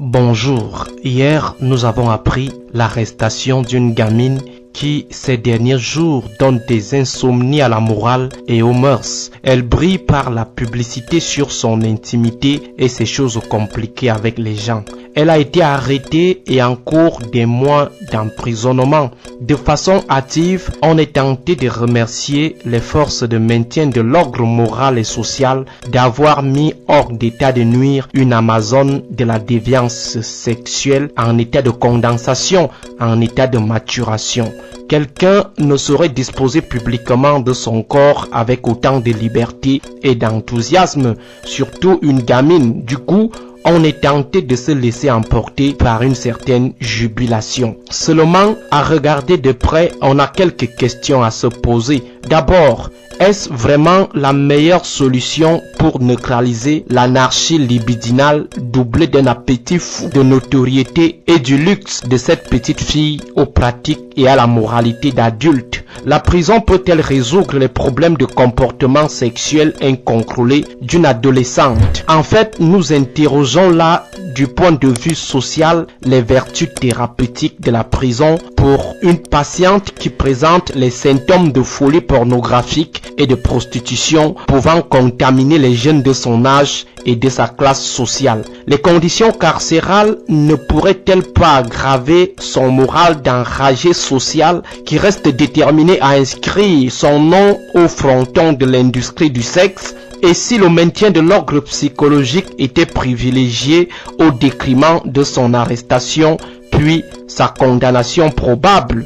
Bonjour, hier nous avons appris l'arrestation d'une gamine qui ces derniers jours donne des insomnies à la morale et aux mœurs. Elle brille par la publicité sur son intimité et ses choses compliquées avec les gens. Elle a été arrêtée et en cours des mois d'emprisonnement. De façon hâtive, on est tenté de remercier les forces de maintien de l'ordre moral et social d'avoir mis hors d'état de nuire une Amazone de la déviance sexuelle en état de condensation, en état de maturation. Quelqu'un ne saurait disposer publiquement de son corps avec autant de liberté et d'enthousiasme, surtout une gamine. Du coup, on est tenté de se laisser emporter par une certaine jubilation. Seulement, à regarder de près, on a quelques questions à se poser. D'abord, est-ce vraiment la meilleure solution pour neutraliser l'anarchie libidinale doublée d'un appétit fou de notoriété et du luxe de cette petite fille aux pratiques et à la moralité d'adulte? La prison peut-elle résoudre les problèmes de comportement sexuel incontrôlé d'une adolescente? En fait, nous interrogeons là, du point de vue social, les vertus thérapeutiques de la prison pour une patiente qui présente les symptômes de folie pornographique et de prostitution pouvant contaminer les jeunes de son âge et de sa classe sociale. Les conditions carcérales ne pourraient-elles pas aggraver son moral d'enragé social qui reste déterminé à inscrire son nom au fronton de l'industrie du sexe? Et si le maintien de l'ordre psychologique était privilégié au détriment de son arrestation, puis sa condamnation probable?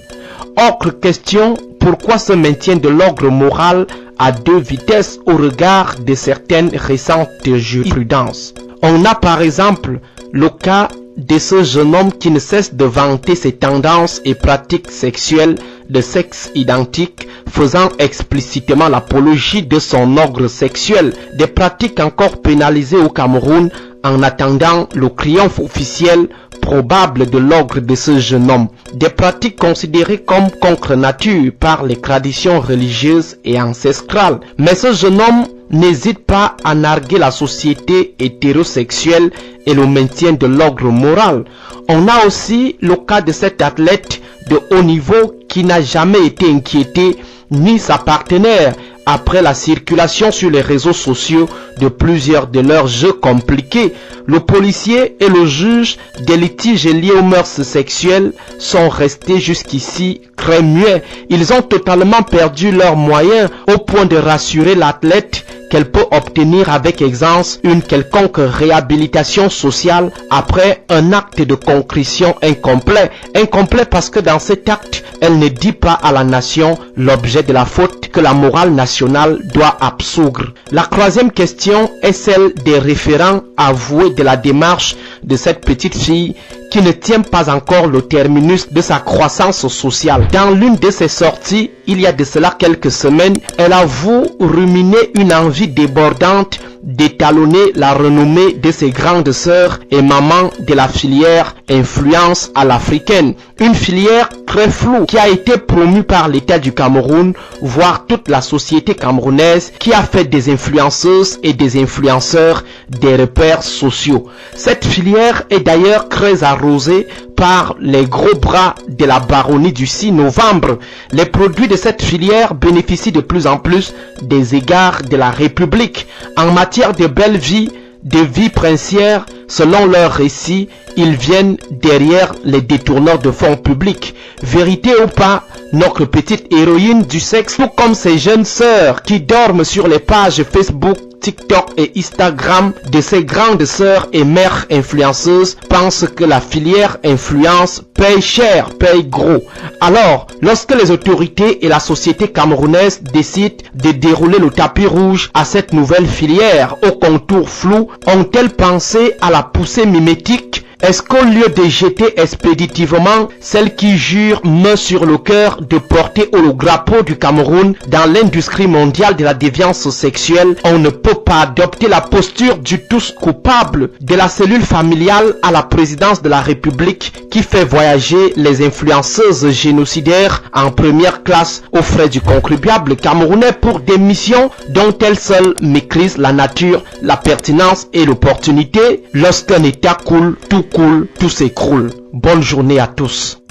Autre question, pourquoi ce maintien de l'ordre moral à deux vitesses au regard de certaines récentes jurisprudences? On a par exemple le cas de ce jeune homme qui ne cesse de vanter ses tendances et pratiques sexuelles de sexe identique, faisant explicitement l'apologie de son ordre sexuel, des pratiques encore pénalisées au Cameroun en attendant le triomphe officiel probable de l'ordre de ce jeune homme, des pratiques considérées comme contre nature par les traditions religieuses et ancestrales. Mais ce jeune homme n'hésite pas à narguer la société hétérosexuelle et le maintien de l'ordre moral. On a aussi le cas de cet athlète de haut niveau qui n'a jamais été inquiété ni sa partenaire après la circulation sur les réseaux sociaux de plusieurs de leurs jeux compliqués. Le policier et le juge des litiges liés aux mœurs sexuelles sont restés jusqu'ici très muets. Ils ont totalement perdu leurs moyens au point de rassurer l'athlète qu'elle peut obtenir avec aisance une quelconque réhabilitation sociale après un acte de contrition incomplet. Incomplet parce que dans cet acte, elle ne dit pas à la nation l'objet de la faute que la morale nationale doit absoudre. La troisième question est celle des référents avoués de la démarche de cette petite fille qui ne tient pas encore le terminus de sa croissance sociale. Dans l'une de ses sorties, il y a de cela quelques semaines, elle avoue ruminer une envie débordante d'étalonner la renommée de ses grandes sœurs et mamans de la filière influence à l'africaine. Une filière très floue qui a été promue par l'État du Cameroun, voire toute la société camerounaise qui a fait des influenceuses et des influenceurs des repères sociaux. Cette filière est d'ailleurs très arrosée par les gros bras de la baronnie du 6 novembre. Les produits de cette filière bénéficient de plus en plus des égards de la République. En matière de belle vie, de vie princière, selon leurs récits, ils viennent derrière les détourneurs de fonds publics. Vérité ou pas, notre petite héroïne du sexe, tout comme ses jeunes sœurs qui dorment sur les pages Facebook, TikTok et Instagram de ses grandes sœurs et mères influenceuses, pensent que la filière influence paye cher, paye gros. Alors, lorsque les autorités et la société camerounaise décident de dérouler le tapis rouge à cette nouvelle filière au contour flou, ont-elles pensé à la poussée mimétique? Est-ce qu'au lieu de jeter expéditivement celle qui jure main sur le cœur de porter le drapeau du Cameroun dans l'industrie mondiale de la déviance sexuelle, on ne peut pas adopter la posture du tous coupable de la cellule familiale à la présidence de la République qui fait voyager les influenceuses génocidaires en première classe aux frais du contribuable camerounais pour des missions dont elles seules maîtrisent la nature, la pertinence et l'opportunité? Lorsqu'un État coule, tout coule, tout s'écroule. Bonne journée à tous.